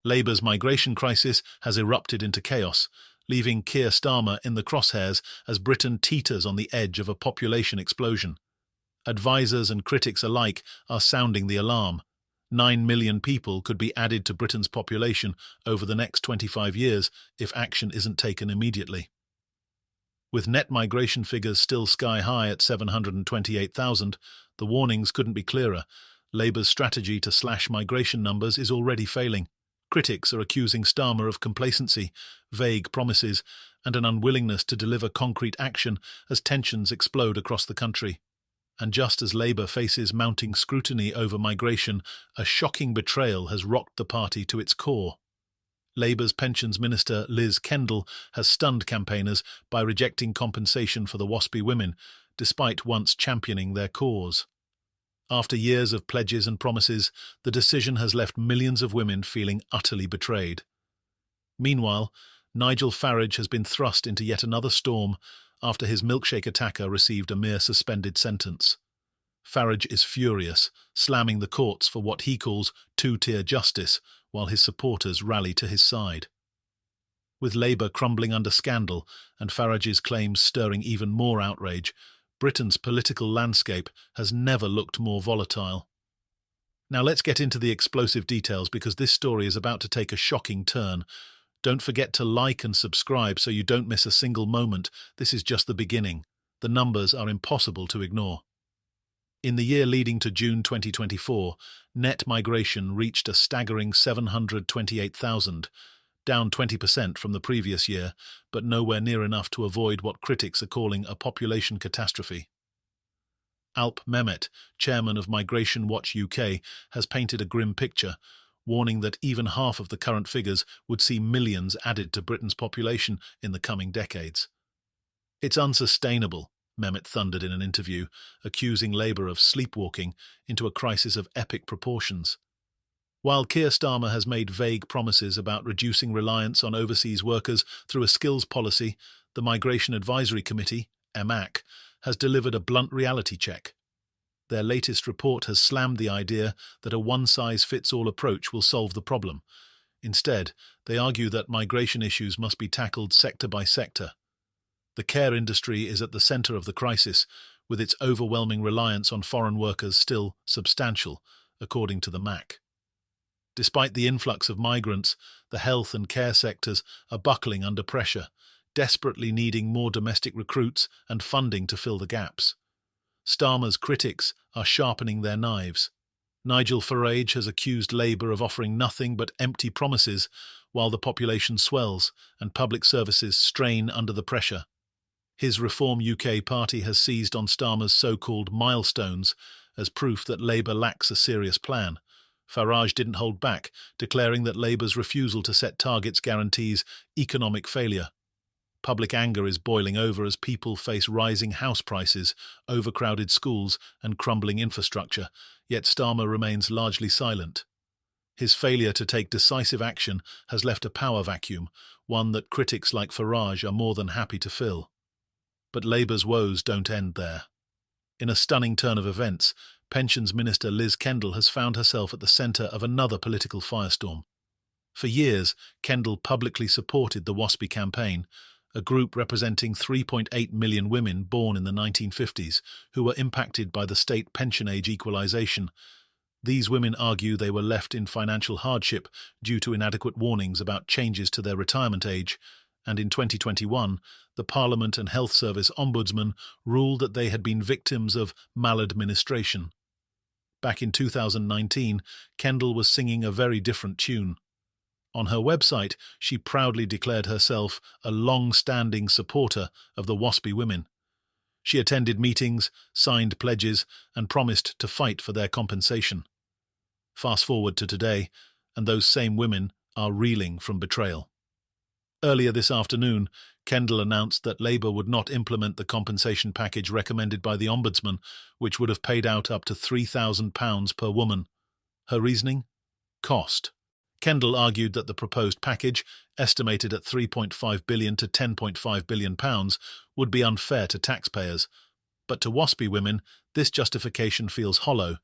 Labour's migration crisis has erupted into chaos, leaving Keir Starmer in the crosshairs as Britain teeters on the edge of a population explosion. Advisers and critics alike are sounding the alarm. 9 million people could be added to Britain's population over the next 25 years if action isn't taken immediately. With net migration figures still sky-high at 728,000, the warnings couldn't be clearer. Labour's strategy to slash migration numbers is already failing. Critics are accusing Starmer of complacency, vague promises, and an unwillingness to deliver concrete action as tensions explode across the country. And just as Labour faces mounting scrutiny over migration, a shocking betrayal has rocked the party to its core. Labour's Pensions Minister Kendall has stunned campaigners by rejecting compensation for the WASPy women, despite once championing their cause. After years of pledges and promises, the decision has left millions of women feeling utterly betrayed. Meanwhile, Nigel Farage has been thrust into yet another storm after his milkshake attacker received a mere suspended sentence. Farage is furious, slamming the courts for what he calls two-tier justice, while his supporters rally to his side. With Labour crumbling under scandal and Farage's claims stirring even more outrage, Britain's political landscape has never looked more volatile. Now let's get into the explosive details because this story is about to take a shocking turn. Don't forget to like and subscribe so you don't miss a single moment. This is just the beginning. The numbers are impossible to ignore. In the year leading to June 2024, net migration reached a staggering 728,000, down 20% from the previous year, but nowhere near enough to avoid what critics are calling a population catastrophe. Alp Mehmet, chairman of Migration Watch UK, has painted a grim picture, warning that even half of the current figures would see millions added to Britain's population in the coming decades. It's unsustainable, Mehmet thundered in an interview, accusing Labour of sleepwalking into a crisis of epic proportions. While Keir Starmer has made vague promises about reducing reliance on overseas workers through a skills policy, the Migration Advisory Committee, MAC, has delivered a blunt reality check. Their latest report has slammed the idea that a one-size-fits-all approach will solve the problem. Instead, they argue that migration issues must be tackled sector by sector. The care industry is at the centre of the crisis, with its overwhelming reliance on foreign workers still substantial, according to the MAC. Despite the influx of migrants, the health and care sectors are buckling under pressure, desperately needing more domestic recruits and funding to fill the gaps. Starmer's critics are sharpening their knives. Nigel Farage has accused Labour of offering nothing but empty promises while the population swells and public services strain under the pressure. His Reform UK party has seized on Starmer's so-called milestones as proof that Labour lacks a serious plan. Farage didn't hold back, declaring that Labour's refusal to set targets guarantees economic failure. Public anger is boiling over as people face rising house prices, overcrowded schools, and crumbling infrastructure, yet Starmer remains largely silent. His failure to take decisive action has left a power vacuum, one that critics like Farage are more than happy to fill. But Labour's woes don't end there. In a stunning turn of events, Pensions Minister Kendall has found herself at the centre of another political firestorm. For years, Kendall publicly supported the WASPy campaign, a group representing 3.8 million women born in the 1950s who were impacted by the state pension age equalisation. These women argue they were left in financial hardship due to inadequate warnings about changes to their retirement age, and in 2021, the Parliament and Health Service Ombudsman ruled that they had been victims of maladministration. Back in 2019, Kendall was singing a very different tune. On her website, she proudly declared herself a long-standing supporter of the WASPy women. She attended meetings, signed pledges, and promised to fight for their compensation. Fast forward to today, and those same women are reeling from betrayal. Earlier this afternoon, Kendall announced that Labour would not implement the compensation package recommended by the Ombudsman, which would have paid out up to £3,000 per woman. Her reasoning? Cost. Kendall argued that the proposed package, estimated at £3.5 billion to £10.5 billion, would be unfair to taxpayers. But to WASPy women, this justification feels hollow.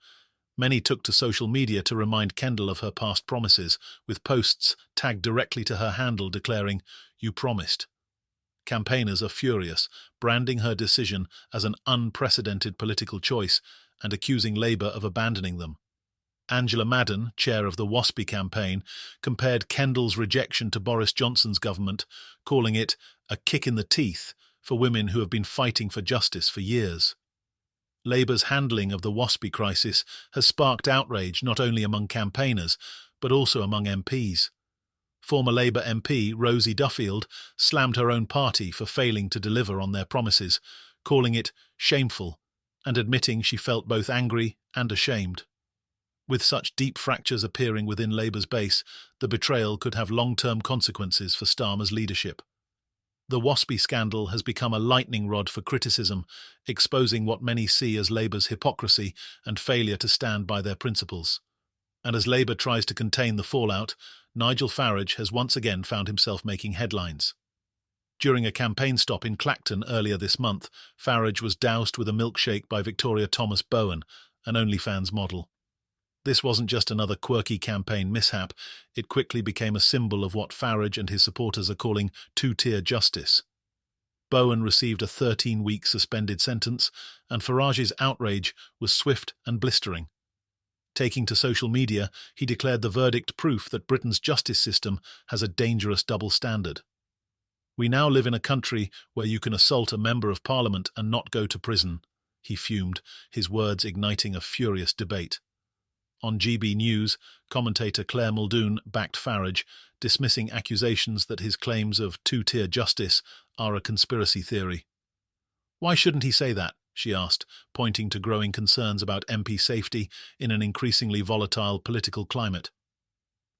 Many took to social media to remind Kendall of her past promises, with posts tagged directly to her handle declaring, "You promised." Campaigners are furious, branding her decision as an unprecedented political choice and accusing Labour of abandoning them. Angela Madden, chair of the WASPI campaign, compared Kendall's rejection to Boris Johnson's government, calling it a kick in the teeth for women who have been fighting for justice for years. Labour's handling of the WASPI crisis has sparked outrage not only among campaigners, but also among MPs. Former Labour MP Rosie Duffield slammed her own party for failing to deliver on their promises, calling it shameful and admitting she felt both angry and ashamed. With such deep fractures appearing within Labour's base, the betrayal could have long-term consequences for Starmer's leadership. The WASPI scandal has become a lightning rod for criticism, exposing what many see as Labour's hypocrisy and failure to stand by their principles. And as Labour tries to contain the fallout, Nigel Farage has once again found himself making headlines. During a campaign stop in Clacton earlier this month, Farage was doused with a milkshake by Victoria Thomas Bowen, an OnlyFans model. This wasn't just another quirky campaign mishap, it quickly became a symbol of what Farage and his supporters are calling two-tier justice. Bowen received a 13-week suspended sentence, and Farage's outrage was swift and blistering. Taking to social media, he declared the verdict proof that Britain's justice system has a dangerous double standard. "We now live in a country where you can assault a member of parliament and not go to prison," he fumed, his words igniting a furious debate. On GB News, commentator Claire Muldoon backed Farage, dismissing accusations that his claims of two-tier justice are a conspiracy theory. "Why shouldn't he say that?" she asked, pointing to growing concerns about MP safety in an increasingly volatile political climate.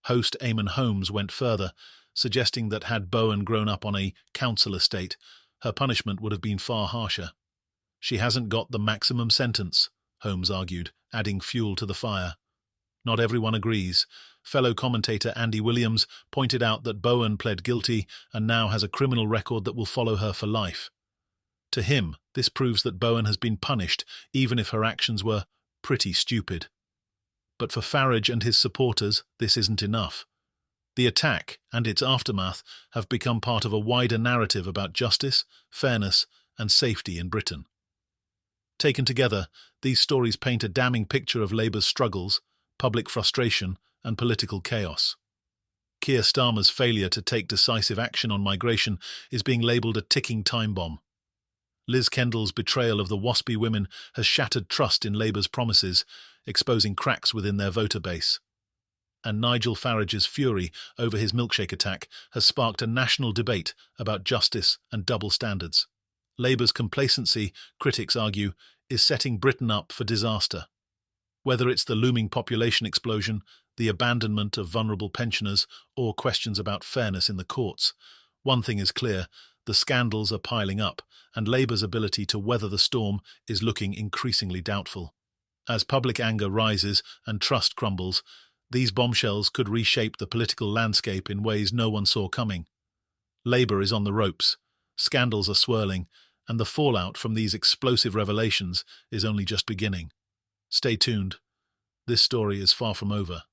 Host Eamon Holmes went further, suggesting that had Bowen grown up on a council estate, her punishment would have been far harsher. "She hasn't got the maximum sentence," Holmes argued, adding fuel to the fire. Not everyone agrees. Fellow commentator Andy Williams pointed out that Bowen pled guilty and now has a criminal record that will follow her for life. To him, this proves that Bowen has been punished, even if her actions were pretty stupid. But for Farage and his supporters, this isn't enough. The attack and its aftermath have become part of a wider narrative about justice, fairness, and safety in Britain. Taken together, these stories paint a damning picture of Labour's struggles, public frustration, and political chaos. Keir Starmer's failure to take decisive action on migration is being labelled a ticking time bomb. Liz Kendall's betrayal of the WASPI women has shattered trust in Labour's promises, exposing cracks within their voter base. And Nigel Farage's fury over his milkshake attack has sparked a national debate about justice and double standards. Labour's complacency, critics argue, is setting Britain up for disaster. Whether it's the looming population explosion, the abandonment of vulnerable pensioners, or questions about fairness in the courts, one thing is clear: the scandals are piling up, and Labour's ability to weather the storm is looking increasingly doubtful. As public anger rises and trust crumbles, these bombshells could reshape the political landscape in ways no one saw coming. Labour is on the ropes, scandals are swirling, and the fallout from these explosive revelations is only just beginning. Stay tuned. This story is far from over.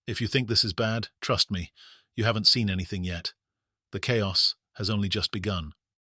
If you think this is bad, trust me, you haven't seen anything yet. The chaos has only just begun.